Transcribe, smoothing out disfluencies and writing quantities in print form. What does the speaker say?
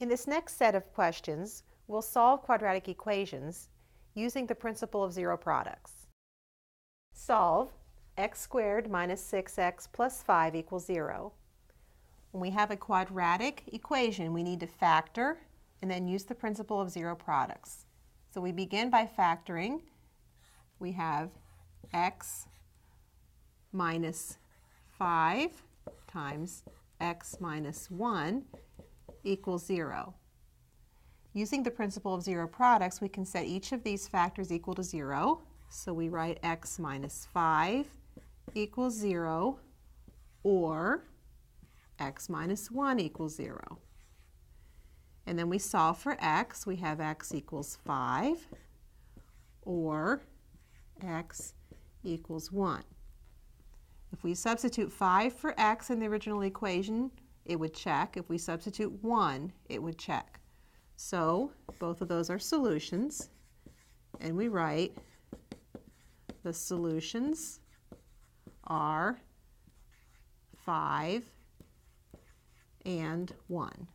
In this next set of questions, we'll solve quadratic equations using the principle of zero products. Solve x squared minus 6x plus 5 equals 0. When we have a quadratic equation, we need to factor and then use the principle of zero products. So we begin by factoring. We have x minus 5 times x minus 1 equals 0. Using the principle of zero products, we can set each of these factors equal to 0. So we write x minus 5 equals 0, or x minus 1 equals 0. And then we solve for x. We have x equals 5, or x equals 1. If we substitute 5 for x in the original equation, it would check. If we substitute 1, it would check. So both of those are solutions, and we write the solutions are 5 and 1.